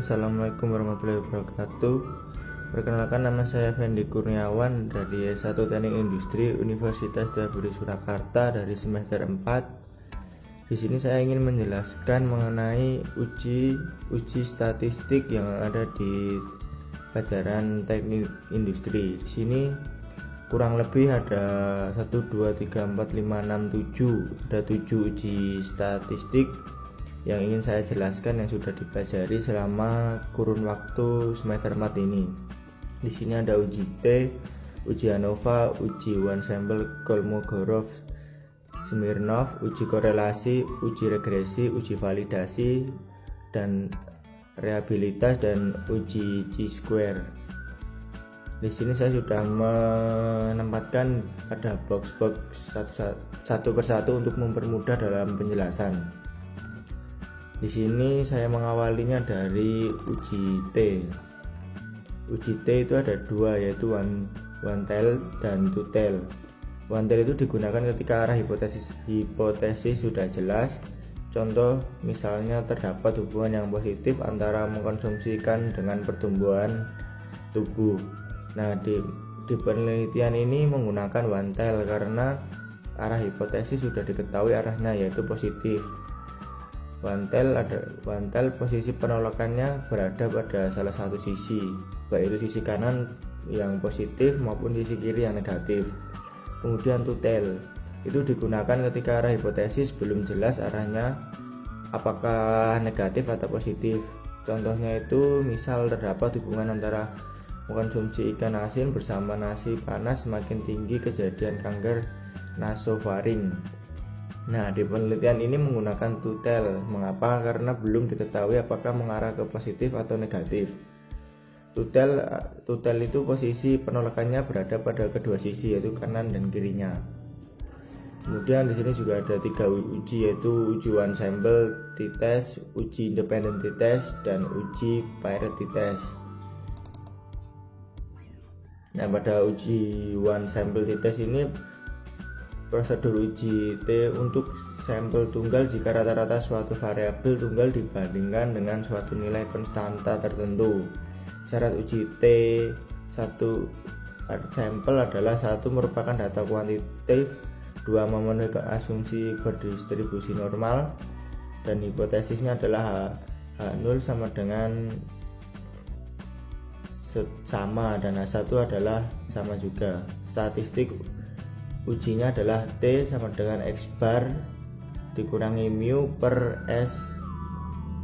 Assalamualaikum warahmatullahi wabarakatuh. Perkenalkan, nama saya Fendi Kurniawan dari S1 Teknik Industri Universitas Diaburi Surakarta dari semester 4. Di sini saya ingin menjelaskan mengenai uji statistik yang ada di pelajaran Teknik Industri. Di sini kurang lebih ada 1 2 3 4 5 6 7, ada 7 uji statistik yang ingin saya jelaskan yang sudah dipelajari selama kurun waktu semester 4 ini. Di sini ada uji T, uji ANOVA, uji one sample Kolmogorov Smirnov, uji korelasi, uji regresi, uji validasi dan reliabilitas, dan uji chi-square. Di sini saya sudah menempatkan pada box-box satu persatu untuk mempermudah dalam penjelasan. Di sini saya mengawalinya dari uji T. Uji T itu ada dua, yaitu one tail dan two tail. One tail itu digunakan ketika arah hipotesis sudah jelas. Contoh misalnya terdapat hubungan yang positif antara mengkonsumsi ikan dengan pertumbuhan tubuh. Nah, di penelitian ini menggunakan one tail karena arah hipotesis sudah diketahui arahnya, yaitu positif. One tail posisi penolakannya berada pada salah satu sisi, baik itu sisi kanan yang positif maupun sisi kiri yang negatif. Kemudian two tail itu digunakan ketika arah hipotesis belum jelas arahnya apakah negatif atau positif. Contohnya itu misal terdapat hubungan antara mengkonsumsi ikan asin bersama nasi panas semakin tinggi kejadian kanker nasofaring. Nah, di penelitian ini menggunakan two tail. Mengapa? Karena belum diketahui apakah mengarah ke positif atau negatif. Two tail itu posisi penolakannya berada pada kedua sisi, yaitu kanan dan kirinya. Kemudian di sini juga ada 3 uji, yaitu uji one sample t-test, uji independent t-test, dan uji paired t-test. Nah, pada uji one sample t-test ini prosedur uji T untuk sampel tunggal jika rata-rata suatu variabel tunggal dibandingkan dengan suatu nilai konstanta tertentu. Syarat uji T satu sampel adalah: 1 merupakan data kuantitatif, 2 memenuhi asumsi berdistribusi normal, dan hipotesisnya adalah H0 sama dengan sama dan H1 adalah sama juga. Statistik ujinya adalah T sama dengan X bar dikurangi mu per S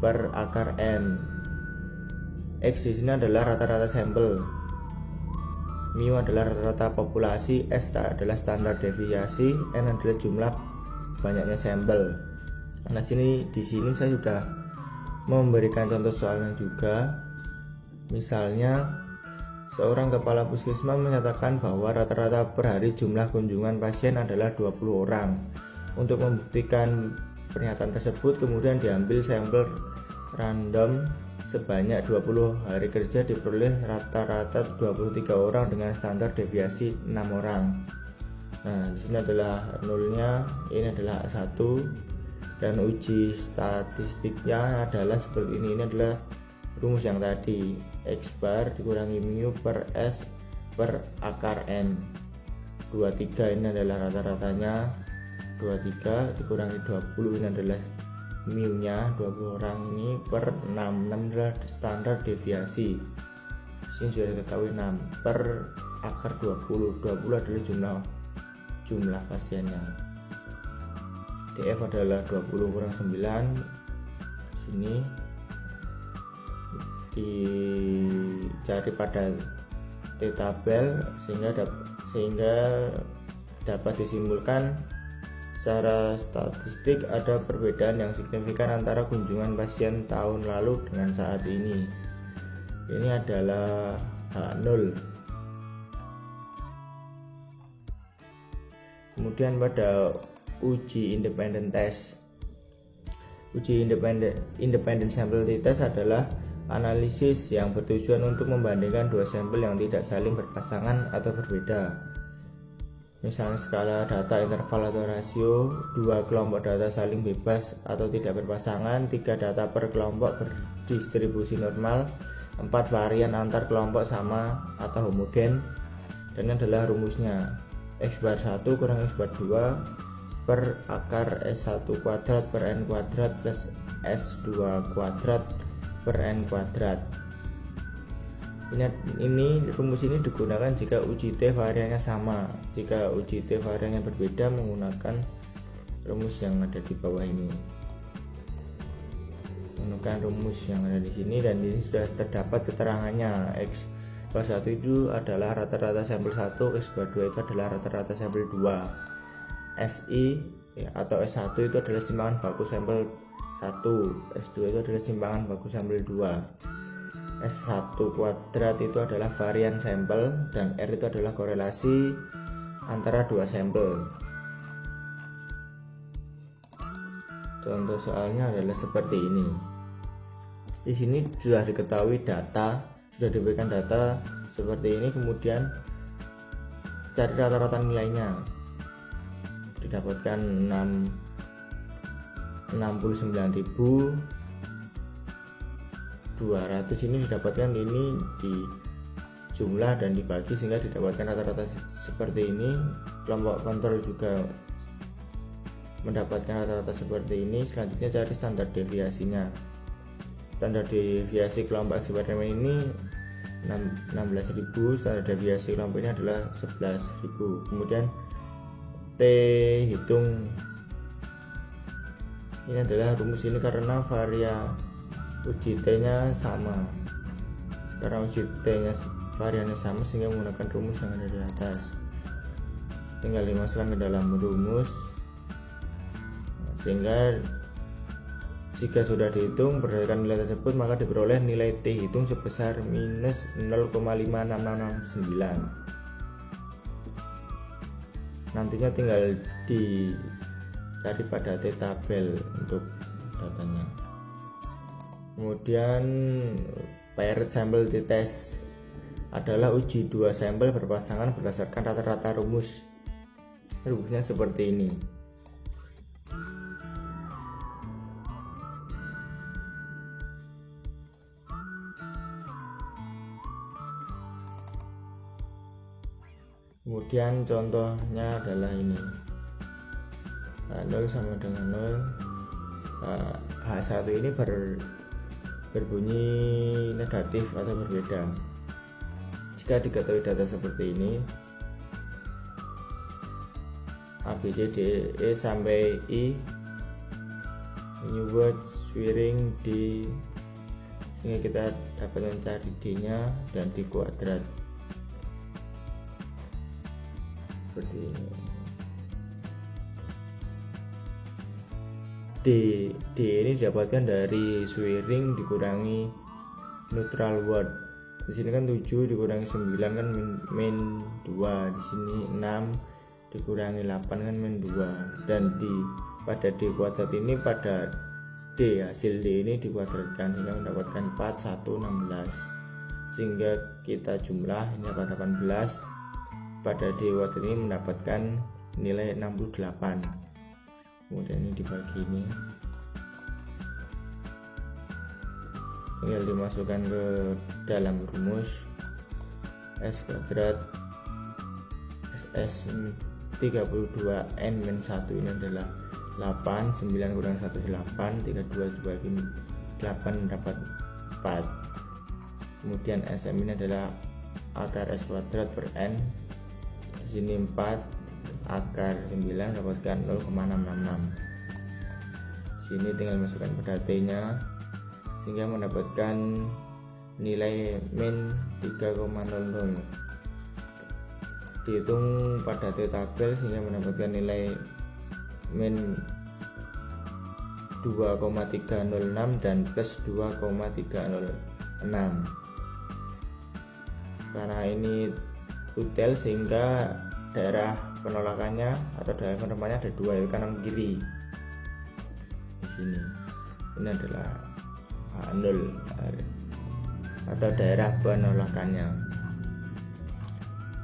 per akar N. X di sini adalah rata-rata sampel, mu adalah rata-rata populasi, S adalah standar deviasi, N adalah jumlah banyaknya sampel. Nah, di sini saya sudah memberikan contoh soalnya juga. Misalnya, seorang kepala puskesmas menyatakan bahwa rata-rata per hari jumlah kunjungan pasien adalah 20 orang. Untuk membuktikan pernyataan tersebut, kemudian diambil sampel random sebanyak 20 hari kerja, diperoleh rata-rata 23 orang dengan standar deviasi 6 orang. Nah, di sini adalah nolnya, ini adalah A1, dan uji statistiknya adalah seperti ini. Ini adalah rumus yang tadi, X bar dikurangi mu per S per akar N. 23 ini adalah rata-ratanya, 23 dikurangi 20 ini adalah mu nya 20 orang ini per 6 adalah standar deviasi. Sini sudah diketahui 6 per akar 20 adalah jumlah pasiennya. DF adalah 20 kurang 9. Sini dicari pada T tabel sehingga dapat disimpulkan secara statistik ada perbedaan yang signifikan antara kunjungan pasien tahun lalu dengan saat ini. Ini adalah H0. Kemudian pada uji independent test. Uji independent sample t-test adalah analisis yang bertujuan untuk membandingkan dua sampel yang tidak saling berpasangan atau berbeda. Misalnya skala data interval atau rasio, 2 kelompok data saling bebas atau tidak berpasangan, 3 data per kelompok distribusi normal, 4 varian antar kelompok sama atau homogen, dan ini adalah rumusnya x bar 1 kurang x bar 2 per akar S1 kuadrat per N kuadrat plus S2 kuadrat per N kuadrat. Ini rumus ini digunakan jika uji T variannya sama. Jika uji T variannya berbeda, menggunakan rumus yang ada di bawah ini. Menggunakan rumus yang ada di sini, dan ini sudah terdapat keterangannya. X bar 1 itu adalah rata-rata sampel 1, X bar 2 itu adalah rata-rata sampel 2. SI ya, atau S1 itu adalah simpangan baku sampel 1, S2 itu adalah simpangan baku sampel 2. S1 kuadrat itu adalah varian sampel, dan R itu adalah korelasi antara dua sampel. Contoh soalnya adalah seperti ini. Di sini sudah diketahui data, sudah diberikan data seperti ini, kemudian cari rata-rata nilainya. Didapatkan 69.200, ini didapatkan ini di jumlah dan dibagi sehingga didapatkan rata-rata seperti ini. Kelompok kontrol juga mendapatkan rata-rata seperti ini. Selanjutnya cari standar deviasinya. Standar deviasi kelompok eksperimen ini 16.000, standar deviasi kelompok ini adalah 11.000. Kemudian T hitung, ini adalah rumus ini karena uji T nya sama. Karena uji T nya variannya sama sehingga menggunakan rumus yang ada di atas. Tinggal dimasukkan ke dalam rumus, sehingga jika sudah dihitung berdasarkan nilai tersebut, maka diperoleh nilai T hitung sebesar minus 0,5669. Nantinya tinggal dicari pada T tabel untuk datanya. Kemudian paired sample t-test adalah uji dua sampel berpasangan berdasarkan rata-rata rumus. Rumusnya seperti ini. Kemudian contohnya adalah ini. 0 sama dengan 0. H1 ini berbunyi negatif atau berbeda. Jika diketahui data seperti ini, A, B, C, D, E sampai I, new word swiring D, sehingga kita dapat mencari D nya dan D kuadrat seperti ini. D ini didapatkan dari swiring dikurangi neutral word. Di sini kan 7 dikurangi 9 kan min 2, di sini 6 dikurangi 8 kan min 2, dan pada D kuadrat ini, pada D hasil D ini dikuadratkan sehingga mendapatkan 4, 1, 16, sehingga kita jumlah ini dapat 18. Pada D kuadrat ini mendapatkan nilai 68. Kemudian ini dibagi ini, tinggal dimasukkan ke dalam rumus. S kuadrat SS 32N min 1 ini adalah 8, 9 kurang 1 8, 32 dibagi 8 dapat 4. Kemudian SM ini adalah akar S kuadrat per N, di sini 4, akar 9 dapatkan 0,666. Sini tinggal masukkan pada T nya sehingga mendapatkan nilai min 3,00. Dihitung pada T tabel sehingga mendapatkan nilai min 2,306 dan plus 2,306. Karena ini tutel sehingga daerah penolakannya atau daerah penemuannya ada dua, yaitu kanan kiri. Di sini ini adalah H0 atau daerah penolakannya.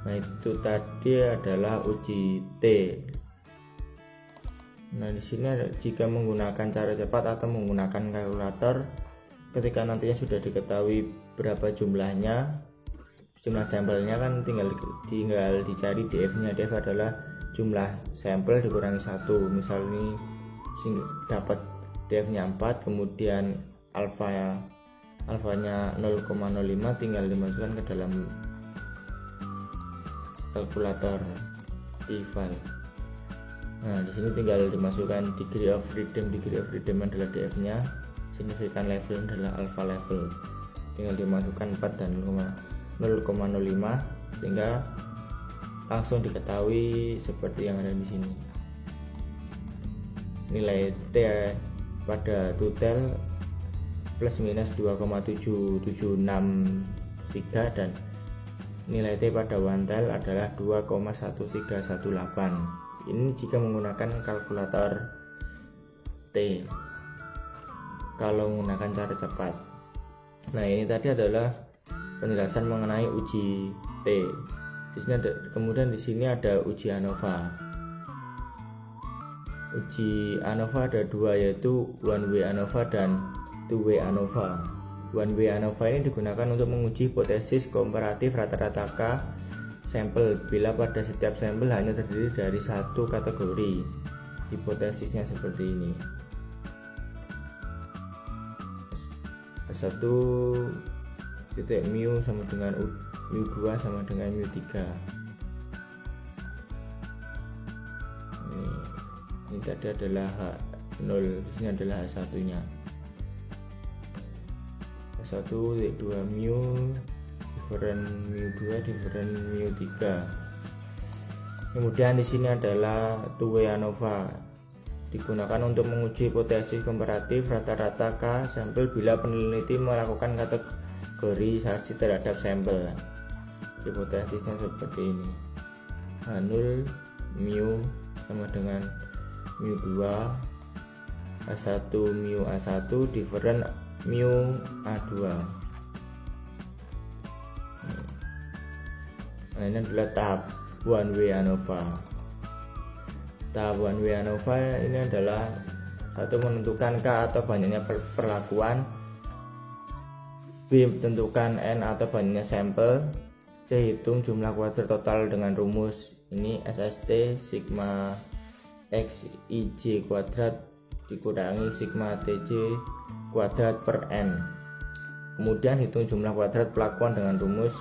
Nah, itu tadi adalah uji T. Nah, di sini jika menggunakan cara cepat atau menggunakan kalkulator, ketika nantinya sudah diketahui berapa jumlah sampelnya kan tinggal dicari df nya. Df adalah jumlah sampel dikurangi 1. Misal ini dapat df nya 4, kemudian alfanya 0,05, tinggal dimasukkan ke dalam kalkulator eval. Nah, di sini tinggal dimasukkan degree of freedom adalah df nya, signifikan level adalah alpha level, tinggal dimasukkan 4 dan 0,05 sehingga langsung diketahui seperti yang ada di sini. Nilai T pada tutel plus minus 2,7763 dan nilai T pada wantel adalah 2,1318. Ini jika menggunakan kalkulator T kalau menggunakan cara cepat. Nah, ini tadi adalah penjelasan mengenai uji T. Kemudian di sini ada uji ANOVA. Uji ANOVA ada dua, yaitu one way ANOVA dan two way ANOVA. One way ANOVA ini digunakan untuk menguji hipotesis komparatif rata-rata K sampel bila pada setiap sampel hanya terdiri dari satu kategori. Hipotesisnya seperti ini. Satu titik mu sama dengan mu2 sama dengan mu3. Ini tadi adalah H0, di sini adalah H1 nya. H1 titik 2 mu different mu2 different mu3. Kemudian di sini adalah two way ANOVA, digunakan untuk menguji hipotesis komparatif rata-rata K sampel bila peneliti melakukan kategorisasi terhadap sampel. Hipotesisnya seperti ini. H0 mu sama dengan mu2, A1 mu A1 different mu A2. Nah, ini adalah tahap one way ANOVA. Tahap one way ANOVA ini adalah satu, menentukan K atau banyaknya perlakuan, B tentukan N atau banyaknya sampel, C hitung jumlah kuadrat total dengan rumus ini SST sigma X IJ kuadrat dikurangi sigma TJ kuadrat per N. Kemudian hitung jumlah kuadrat pelakuan dengan rumus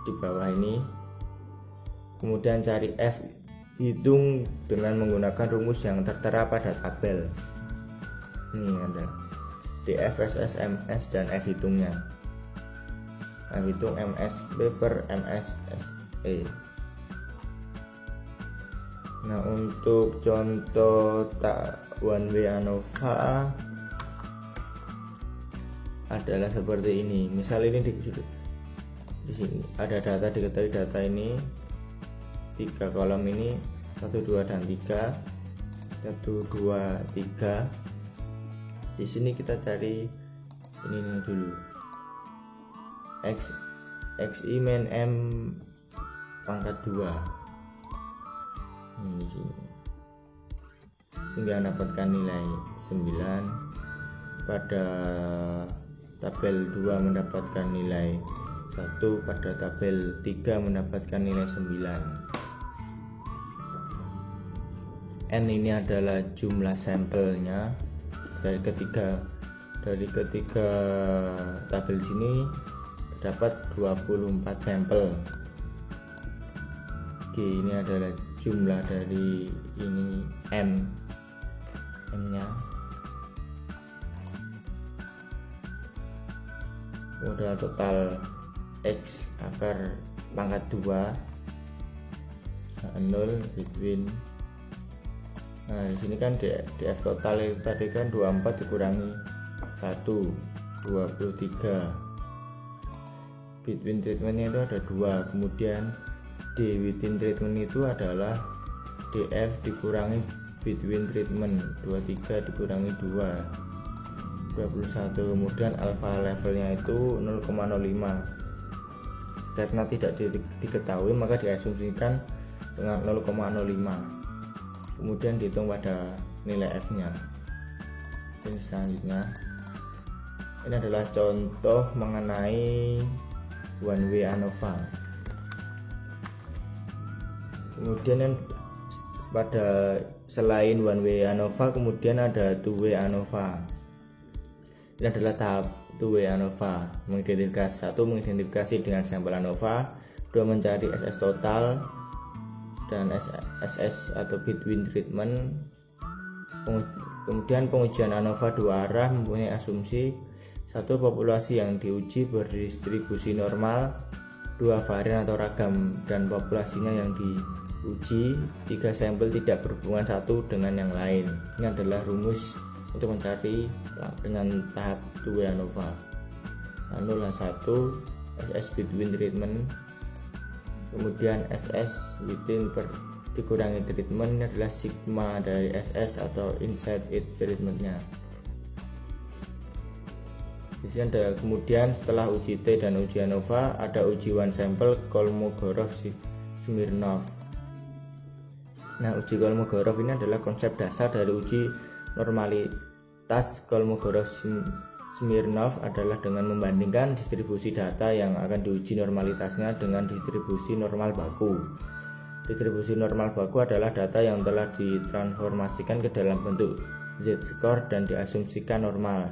di bawah ini. Kemudian cari F, hitung dengan menggunakan rumus yang tertera pada tabel. Ini ada DF, SS, MS dan F hitungnya. F hitung MSB per MSSE. Nah, untuk contoh one way ANOVA adalah seperti ini. Misal ini di sini ada data, diketahui data ini 3 kolom ini 1, 2 dan 3. 1, 2, 3. Di sini kita cari ini dulu. XI min M pangkat 2. Ini di sini. Sehingga dapatkan nilai 9. Pada tabel 2 mendapatkan nilai 1, pada tabel 3 mendapatkan nilai 9. N ini adalah jumlah sampelnya dari ketiga tabel sini terdapat 24 sampel. G ini adalah jumlah dari ini M nya. Modal total X akar pangkat 2 0 between. Nah, di sini kan DF total itu tadi kan 24 dikurangi 1, 23. Between treatmentnya itu ada 2. Kemudian D within treatment itu adalah DF dikurangi between treatment, 23 dikurangi 2, 21. Kemudian alpha levelnya itu 0,05. Karena tidak diketahui maka diasumsikan dengan 0,05. Kemudian dihitung pada nilai F nya. Ini selanjutnya Ini adalah contoh mengenai one way ANOVA. Kemudian pada selain one way ANOVA, kemudian ada two way ANOVA. Ini adalah tahap two way ANOVA, mengidentifikasi dengan sampel ANOVA, dua mencari SS total dan SS atau between treatment. Kemudian pengujian ANOVA dua arah mempunyai asumsi satu, populasi yang diuji berdistribusi normal, dua, varian atau ragam dan populasinya yang diuji, tiga, sampel tidak berhubungan satu dengan yang lain. Ini adalah rumus untuk mencari dengan tahap 2 ANOVA. Lalu 1 SS between treatment, kemudian SS within dikurangi treatment, ini adalah sigma dari SS atau inside each treatmentnya. Di sini ada, kemudian setelah uji T dan uji ANOVA ada uji one sample Kolmogorov-Smirnov. Nah, uji Kolmogorov ini adalah konsep dasar dari uji normalitas. Kolmogorov-Smirnov adalah dengan membandingkan distribusi data yang akan diuji normalitasnya dengan distribusi normal baku. Distribusi normal baku adalah data yang telah ditransformasikan ke dalam bentuk z-score dan diasumsikan normal.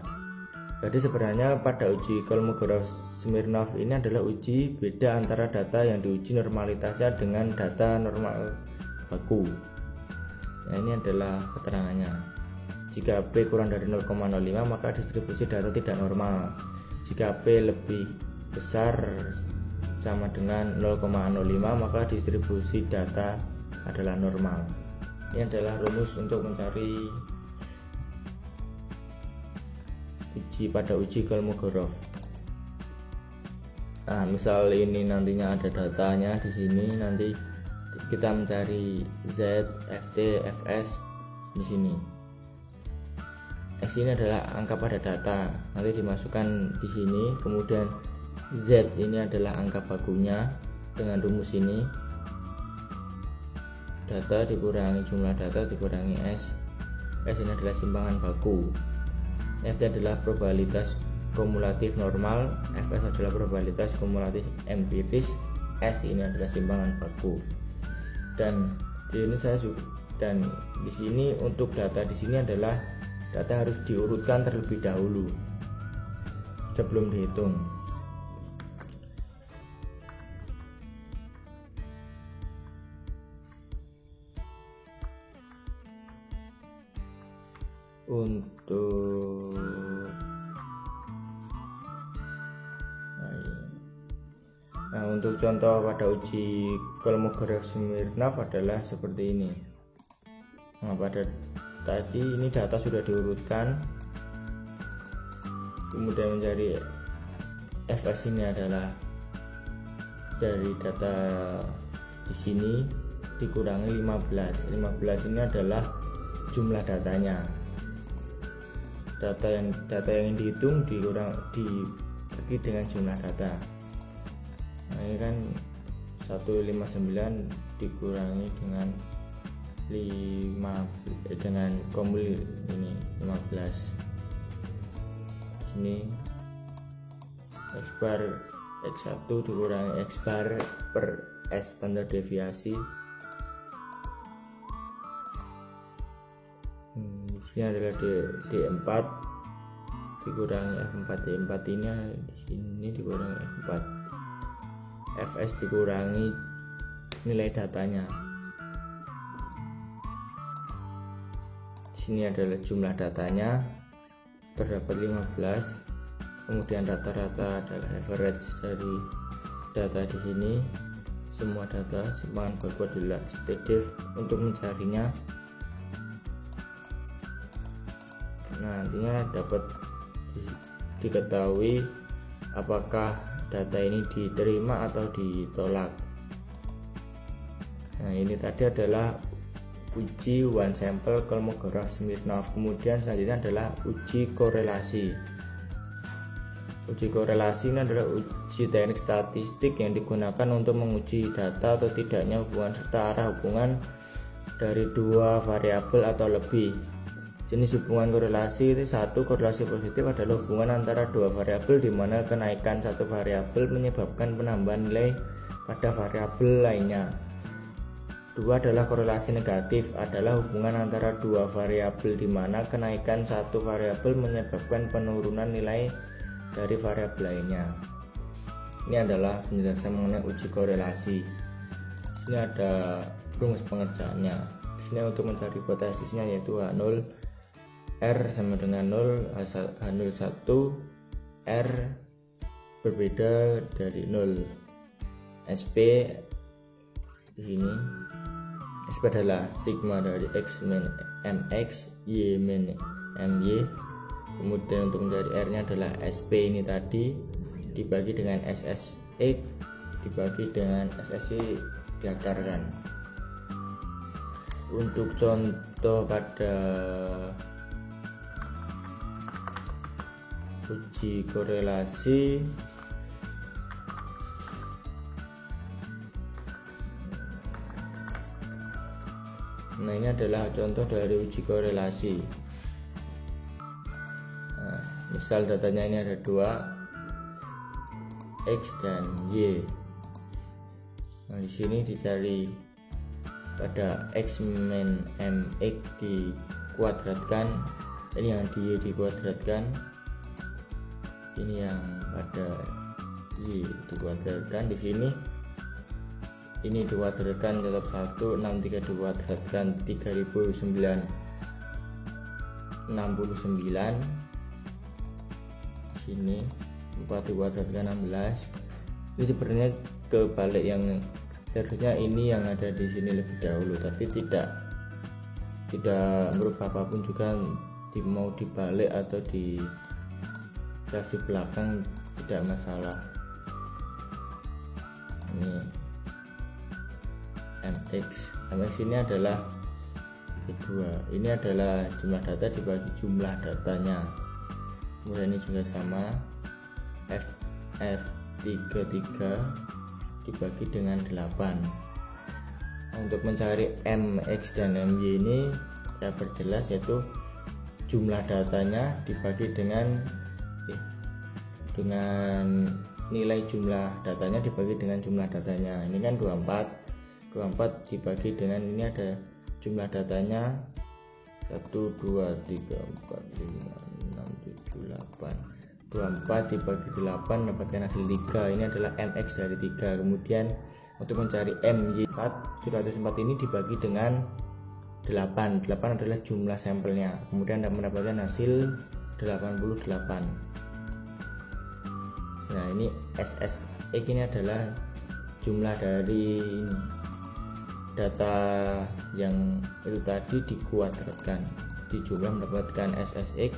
Jadi sebenarnya pada uji Kolmogorov-Smirnov ini adalah uji beda antara data yang diuji normalitasnya dengan data normal baku. Nah, ini adalah keterangannya. Jika P kurang dari 0,05 maka distribusi data tidak normal. Jika P lebih besar sama dengan 0,05 maka distribusi data adalah normal. Ini adalah rumus untuk mencari pada uji Kolmogorov. Nah, misal ini nantinya ada datanya di sini, nanti kita mencari Z, FT, FS di sini. X ini adalah angka pada data, nanti dimasukkan di sini. Kemudian Z ini adalah angka bakunya dengan rumus ini. Data dikurangi jumlah data dikurangi S. S ini adalah simpangan baku. FT adalah probabilitas kumulatif normal, FS adalah probabilitas kumulatif empiris, S ini adalah simpangan baku. Dan di sini untuk data di sini adalah data harus diurutkan terlebih dahulu sebelum dihitung. Untuk contoh pada uji Kolmogorov-Smirnov adalah seperti ini. Nah, pada tadi ini data sudah diurutkan, kemudian mencari FS ini adalah dari data di sini dikurangi 15 ini adalah jumlah datanya. Data yang dihitung dibagi dengan jumlah data. Nah, ini kan 159 dikurangi dengan 5 dengan komul ini 15. Ini X bar X1 dikurangi X bar per S standar deviasi. Di sini adalah D4 dikurangi F4. D4 ini di sini dikurangi F4. FS dikurangi nilai datanya. Di sini adalah jumlah datanya, terdapat 15. Kemudian rata-rata adalah average dari data di sini. Semua data simpangan baku adalah stdif untuk mencarinya. Nah, nantinya dapat diketahui apakah data ini diterima atau ditolak. Nah, ini tadi adalah uji one sample Kolmogorov-Smirnov. Kemudian selanjutnya adalah uji korelasi. Uji korelasi ini adalah uji teknik statistik yang digunakan untuk menguji data atau tidaknya hubungan serta arah hubungan dari dua variabel atau lebih. Jenis hubungan korelasi itu satu, korelasi positif adalah hubungan antara dua variabel di mana kenaikan satu variabel menyebabkan penambahan nilai pada variabel lainnya. Dua adalah korelasi negatif, adalah hubungan antara dua variabel di mana kenaikan satu variabel menyebabkan penurunan nilai dari variabel lainnya. Ini adalah penjelasan mengenai uji korelasi. Ini ada rumus pengerjaannya. Di sini untuk mencari hipotesisnya yaitu H0 R sama dengan 0, H01 R berbeda dari 0. SP di sini SP adalah sigma dari X min MX, Y min MY. Kemudian untuk mencari R nya adalah SP ini tadi dibagi dengan SSX dibagi dengan SSY diakarkan. Untuk contoh pada uji korelasi nah ini adalah contoh dari uji korelasi. Nah, misal datanya ini ada dua X dan Y. Nah di sini dicari pada X min MX dikuadratkan, ini yang di Y dikuadratkan, ini yang pada Y dikuadratkan. Di sini ini dikuadratkan tetap 1, 63 dikuadratkan 3969. Sini 4 dikuadratkan 16. Ini sebenarnya kebalik, yang seharusnya ini yang ada di sini lebih dahulu, tapi tidak merubah apapun juga, mau dibalik atau di kasih belakang tidak masalah. Ini MX ini adalah kedua, ini adalah jumlah data dibagi jumlah datanya. Kemudian ini juga sama, F33 dibagi dengan 8. Untuk mencari MX dan MY ini saya perjelas, yaitu jumlah datanya dibagi dengan nilai jumlah datanya dibagi dengan jumlah datanya. Ini kan 24 dibagi dengan, ini ada jumlah datanya 1 2 3 4 5 6 7 8. 24 dibagi 8 mendapatkan hasil 3. Ini adalah MX dari 3. Kemudian untuk mencari MY4 104 ini dibagi dengan 8 adalah jumlah sampelnya. Kemudian mendapatkan hasil 88. Nah ini SSX ini adalah jumlah dari data yang itu tadi dikuadratkan, di jumlah mendapatkan SSX.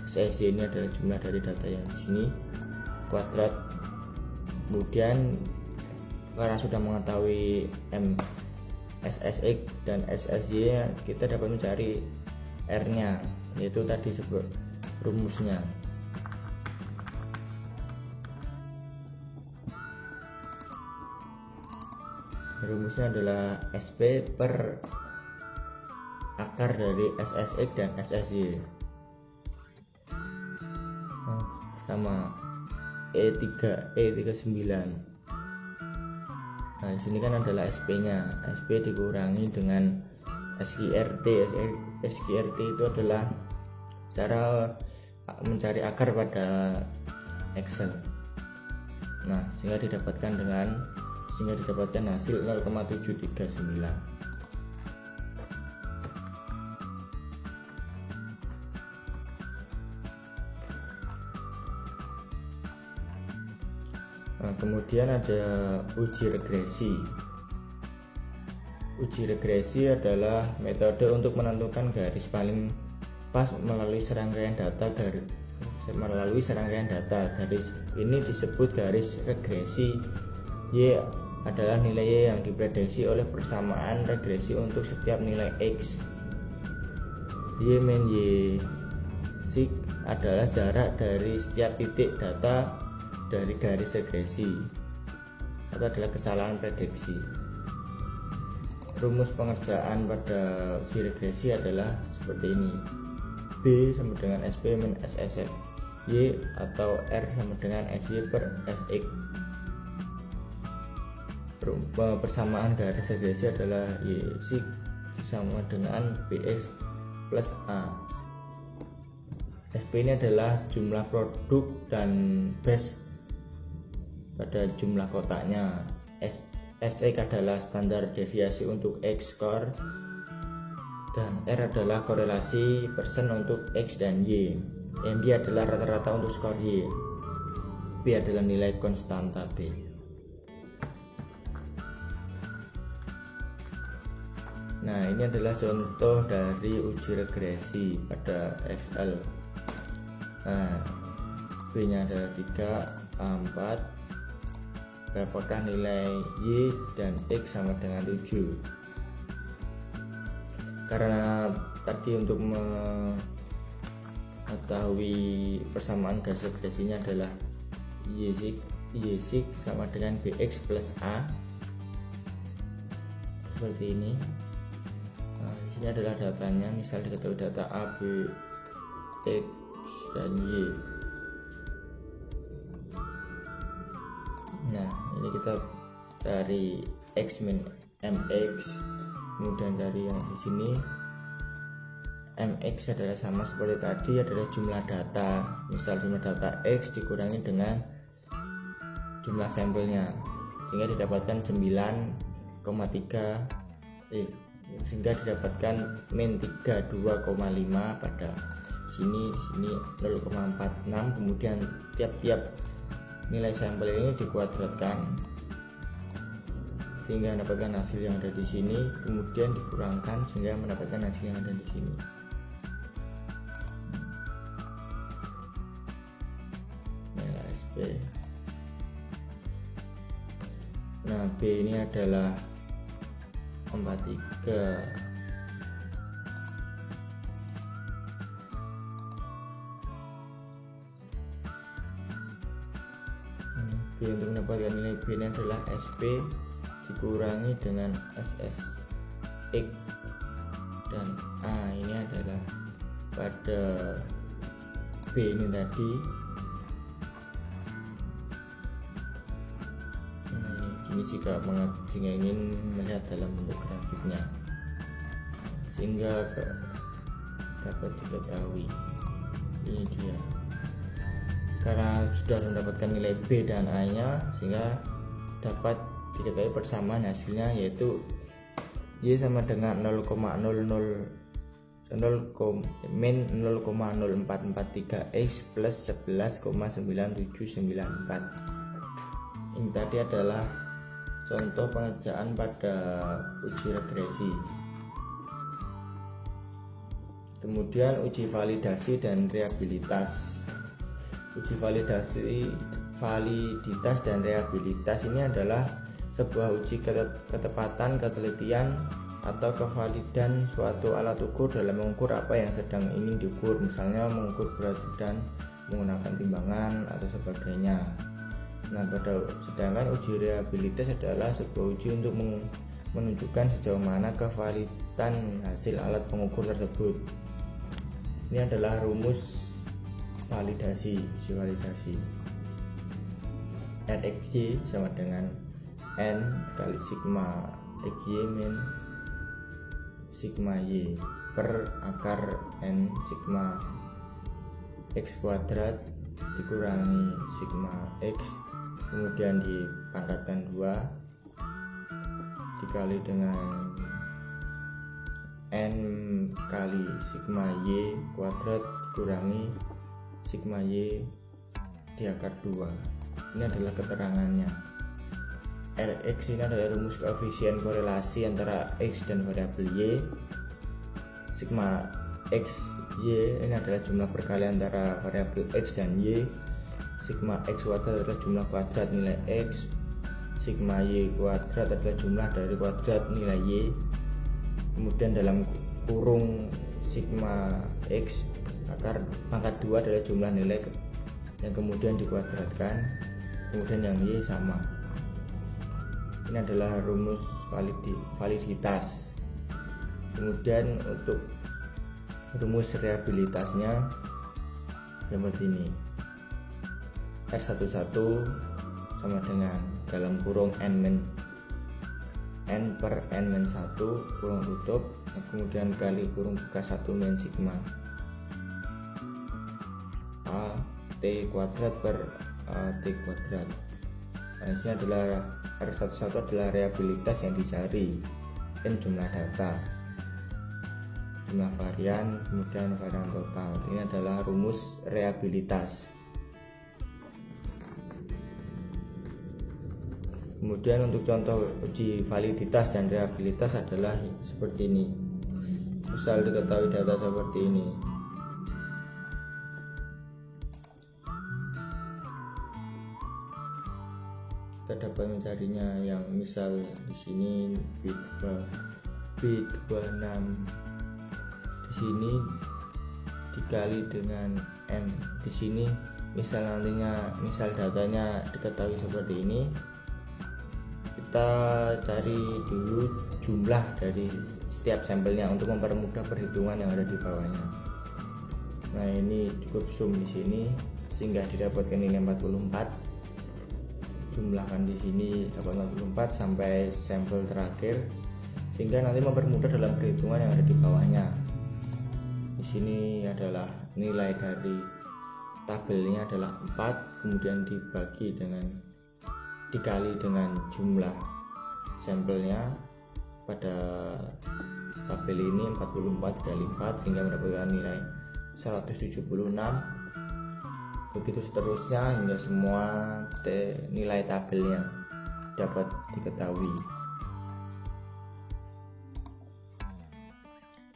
SSY ini adalah jumlah dari data yang di sini kuadrat. Kemudian karena sudah mengetahui SSX dan SSY, kita dapat mencari R nya, yaitu tadi sebut rumusnya. Rumusnya adalah SP per akar dari SSX dan SSY sama E39. Nah di sini kan adalah SP nya, SP dikurangi dengan SQRT. SQRT itu adalah cara mencari akar pada Excel. Nah sehingga didapatkan hasil 0,739. Nah, kemudian ada uji regresi. Uji regresi adalah metode untuk menentukan garis paling pas melalui serangkaian data. Garis ini disebut garis regresi. Y adalah nilai Y yang diprediksi oleh persamaan regresi untuk setiap nilai X. Y min Y sig adalah jarak dari setiap titik data dari garis regresi, atau adalah kesalahan prediksi. Rumus pengerjaan pada uji regresi adalah seperti ini. B sama dengan SP min SSX Y, atau R sama dengan SY per SX. Persamaan garis regresi adalah Y sig sama dengan BX plus A. SP ini adalah jumlah produk dan base pada jumlah kotaknya. SX adalah standar deviasi untuk X score, dan R adalah korelasi persen untuk X dan Y. MD adalah rata-rata untuk skor Y. B adalah nilai konstanta B. Nah, ini adalah contoh dari uji regresi pada XL. Nah, B nya ada 3, A 4. Berapakah nilai Y dan X sama dengan 7? Karena tadi untuk mengetahui persamaan garis regresinya adalah Y sig sama dengan BX plus A, seperti ini. Nah, di sini adalah datanya, misal diketahui data A, B, X dan Y. Nah, ini kita dari X min MX, kemudian dari yang di sini MX adalah sama seperti tadi, adalah jumlah data. Misal jumlah data X dikurangi dengan jumlah sampelnya, sehingga didapatkan 9,3 sehingga didapatkan min 32,5 pada sini 0,46. Kemudian tiap-tiap nilai sampel ini dikuadratkan sehingga mendapatkan hasil yang ada di sini, kemudian dikurangkan sehingga mendapatkan hasil yang ada di sini. Nilai SP. Nah, B ini adalah 43. B untuk mendapatkan nilai B ini adalah SP dikurangi dengan SSX, dan A ini adalah pada B ini tadi. Ini jika ingin melihat dalam bentuk grafiknya sehingga dapat diketahui. Ini dia, karena sudah mendapatkan nilai B dan A nya, sehingga dapat diketahui persamaan hasilnya, yaitu Y sama dengan min 0,0443 X plus 11,9794. Ini tadi adalah contoh pengerjaan pada uji regresi. Kemudian uji validasi dan reliabilitas. Uji validitas dan reliabilitas ini adalah sebuah uji ketepatan, ketelitian, atau kevalidan suatu alat ukur dalam mengukur apa yang sedang ingin diukur, misalnya mengukur berat badan menggunakan timbangan atau sebagainya. Nah, sedangkan uji reliabilitas adalah sebuah uji untuk menunjukkan sejauh mana kevalidan hasil alat pengukur tersebut. Ini adalah rumus validasi, uji validasi. RxY sama dengan N kali sigma XY min sigma Y per akar N sigma X kuadrat dikurangi sigma X, kemudian dipangkatkan 2 dikali dengan N kali sigma Y kuadrat dikurangi sigma Y di akar 2. Ini adalah keterangannya. Rx ini adalah rumus koefisien korelasi antara X dan variabel Y. Sigma X Y ini adalah jumlah perkalian antara variabel X dan Y. Sigma X kuadrat adalah jumlah kuadrat nilai X. Sigma Y kuadrat adalah jumlah dari kuadrat nilai Y. Kemudian dalam kurung sigma X akar pangkat 2 adalah jumlah nilai yang kemudian dikuadratkan, kemudian yang Y sama. Ini adalah rumus validitas. Kemudian untuk rumus reliabilitasnya seperti ini. R11 sama dengan dalam kurung n per n-1 kurung tutup, kemudian kali kurung buka 1 min sigma A T kuadrat per T kuadrat. Nah, ini adalah R11 adalah reliabilitas yang dicari, n jumlah data, jumlah varian, kemudian varian total. Ini adalah rumus reliabilitas. Kemudian untuk contoh uji validitas dan reliabilitas adalah seperti ini. Misal diketahui data seperti ini. Kita dapat mencarinya yang misal di sini B26, di sini dikali dengan M. Di sini misal datanya diketahui seperti ini. Kita cari dulu jumlah dari setiap sampelnya untuk mempermudah perhitungan yang ada di bawahnya. Nah, ini cukup zoom di sini sehingga didapatkan ini 44. Jumlahkan di sini dapat 44 sampai sampel terakhir sehingga nanti mempermudah dalam perhitungan yang ada di bawahnya. Di sini adalah nilai dari tabelnya adalah 4, kemudian dikali dengan jumlah sampelnya pada tabel ini 44 dikali 4 sehingga mendapatkan nilai 176. Begitu seterusnya hingga semua nilai tabelnya dapat diketahui.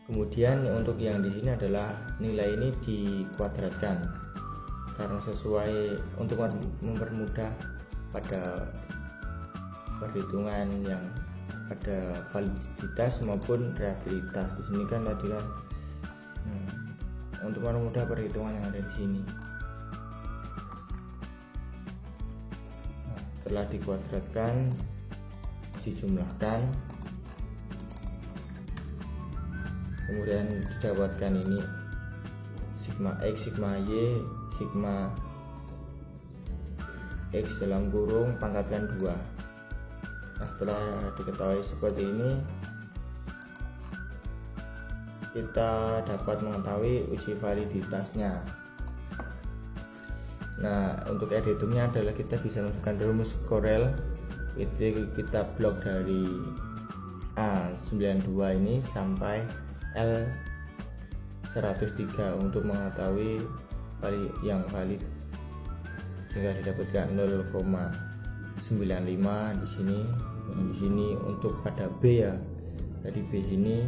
Kemudian untuk yang di sini adalah nilai ini dikuadratkan karena sesuai untuk mempermudah pada perhitungan yang ada validitas maupun reliabilitas. Di sini kan tadi kan untuk mempermudah perhitungan yang ada di sini. Nah, setelah dikuadratkan, dijumlahkan, kemudian didapatkan ini sigma X, sigma Y, sigma X dalam kurung pangkatkan 2. Nah, setelah diketahui seperti ini, kita dapat mengetahui uji validitasnya. Nah, untuk editungnya adalah kita bisa masukkan rumus Corel. Itu kita blok dari A92 ini sampai L103 untuk mengetahui yang valid, sehingga didapatkan 0,95 di sini. Di sini untuk pada B ya, dari B ini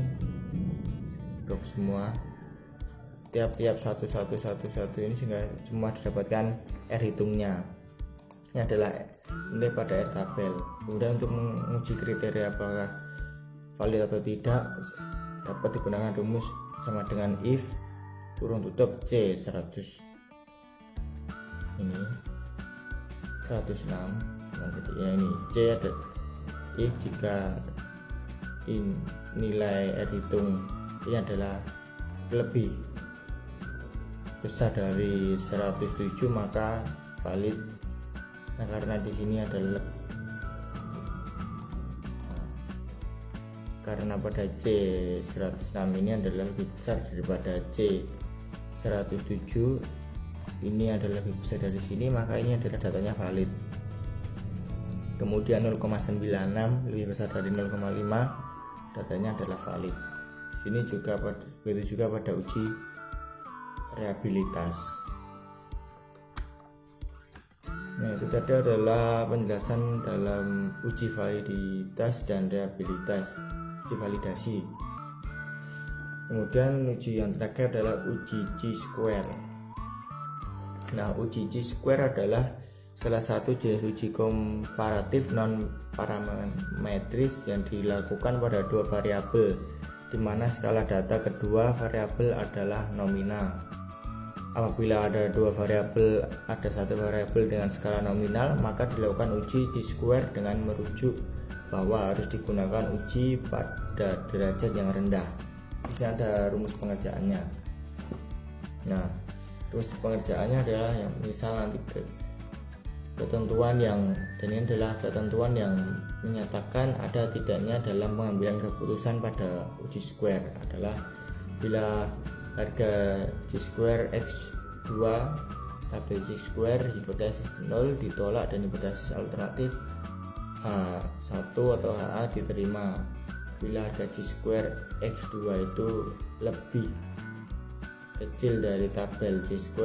blok semua tiap-tiap satu ini sehingga semua didapatkan R hitungnya. Ini adalah nilai pada R tabel. Kemudian untuk menguji kriteria apakah valid atau tidak dapat digunakan rumus sama dengan if kurung tutup C 100 ini 106. Ya, ini C ada if jika nilai R hitung ini adalah lebih besar dari 107 maka valid. Nah, karena di sini adalah karena pada C 106 ini adalah lebih besar daripada C 107, ini adalah lebih besar dari sini, maka ini adalah datanya valid. Kemudian 0,96 lebih besar dari 0,5, datanya adalah valid. Sini juga begitu juga pada uji reliabilitas. Nah, itu tadi adalah penjelasan dalam uji validitas dan reliabilitas, uji validasi. Kemudian uji yang terakhir adalah uji chi-square. Nah, uji chi-square adalah salah satu jenis uji komparatif non parametris yang dilakukan pada dua variabel, di mana skala data kedua variabel adalah nominal. Apabila ada satu variabel dengan skala nominal, maka dilakukan uji chi-square dengan merujuk bahwa harus digunakan uji pada derajat yang rendah. di sini ada rumus pengerjaannya. Nah, rumus pengerjaannya adalah yang misal nanti ketentuan yang, dan ini adalah ketentuan yang menyatakan ada tidaknya dalam pengambilan keputusan pada uji square adalah bila harga G2 X2 tabel G2 hipotesis 0 ditolak dan hipotesis alternatif H1 atau HA diterima bila harga G2 X2 itu lebih kecil dari tabel G2,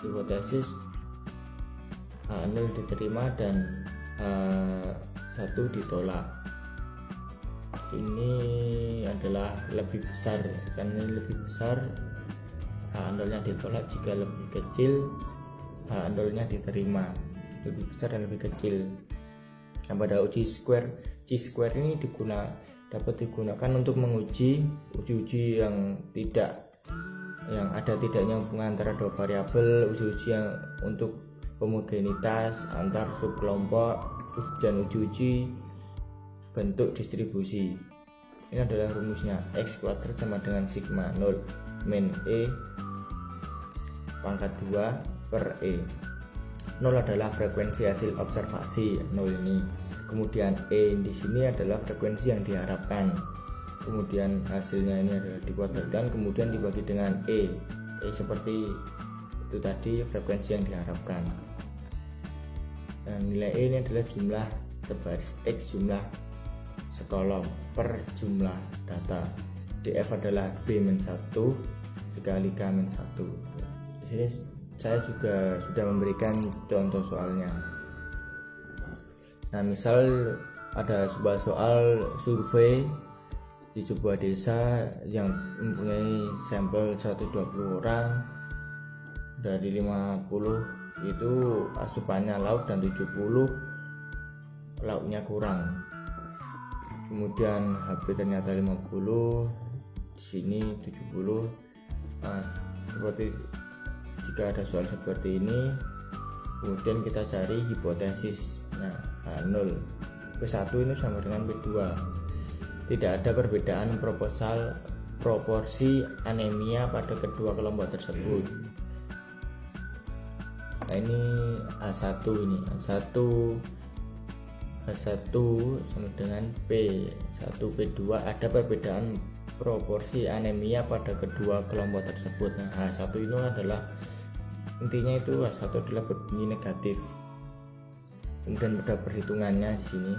hipotesis H0 diterima dan H1 ditolak. Ini adalah lebih besar, karena ini lebih besar, H0 nya ditolak. Jika lebih kecil, H0 nya diterima. Lebih besar dan lebih kecil. Nah, pada uji square, G2 ini dapat digunakan untuk menguji uji-uji yang ada tidaknya hubungan antara dua variabel, uji-uji yang untuk homogenitas antar subkelompok, dan uji-uji bentuk distribusi. Ini adalah rumusnya, X kuadrat sama dengan sigma 0 min E pangkat 2 per E. 0 adalah frekuensi hasil observasi 0 ini. Kemudian E di sini adalah frekuensi yang diharapkan. Kemudian hasilnya ini adalah dikuadratkan, kemudian dibagi dengan E seperti itu tadi, frekuensi yang diharapkan. Dan nilai E ini adalah jumlah sebaris X, jumlah sekolom per jumlah data. DF adalah B-1 dikali K-1. Di sini saya juga sudah memberikan contoh soalnya. Nah, misal ada sebuah soal survei di sebuah desa yang mempunyai sampel 120 orang, dari 50 itu asupannya lauk dan 70 lauknya kurang. Kemudian HP ternyata 50, di sini 70. Nah, seperti jika ada soal seperti ini, kemudian kita cari hipotesisnya H0. P1 ini sama dengan P2. Tidak ada perbedaan proporsi anemia pada kedua kelompok tersebut. Nah, ini A1 ini A1 sama dengan P1 P2, ada perbedaan proporsi anemia pada kedua kelompok tersebut. Nah, A1 ini adalah intinya itu A1 adalah berbunyi negatif. Kemudian pada perhitungannya di sini,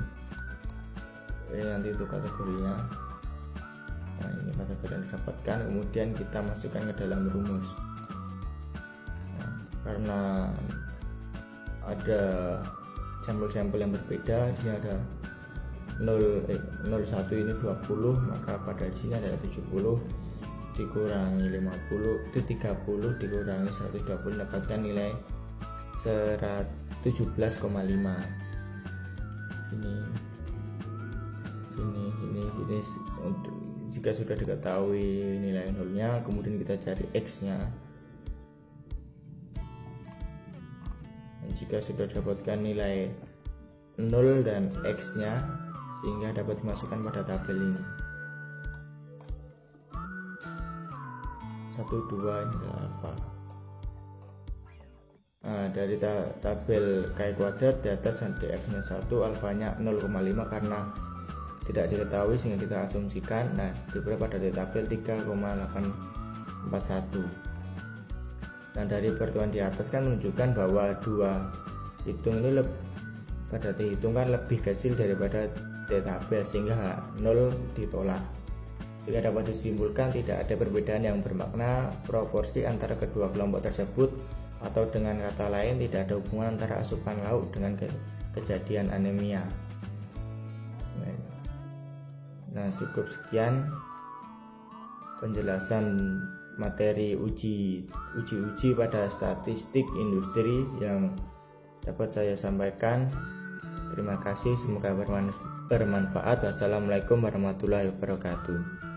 ini nanti itu kategorinya. Nah, ini kategori yang didapatkan, kemudian kita masukkan ke dalam rumus. Nah, karena ada sampel-sampel yang berbeda, di sini ada 01 ini 20, maka pada di sini ada 70 dikurangi 50 itu 30 dikurangi 120 dapatkan nilai 17,5. Ini untuk jika sudah diketahui nilai nolnya, kemudian kita cari X nya. Jika sudah dapatkan nilai 0 dan X nya, sehingga dapat dimasukkan pada tabel ini. 1, 2 ini adalah alfa. Nah, dari tabel K kuadrat di atas DF nya 1, alfanya 0,5 karena tidak diketahui sehingga kita asumsikan. Nah, diberi pada tabel 3,841. Nah, dari pertemuan di atas kan menunjukkan bahwa dua hitung ini pada dihitungkan lebih kecil daripada tabel, sehingga 0 ditolak. Sehingga dapat disimpulkan tidak ada perbedaan yang bermakna proporsi antara kedua kelompok tersebut, atau dengan kata lain tidak ada hubungan antara asupan lauk dengan kejadian anemia. Nah, cukup sekian penjelasan materi uji pada statistik industri yang dapat saya sampaikan. Terima kasih, semoga bermanfaat. Wassalamualaikum warahmatullahi wabarakatuh.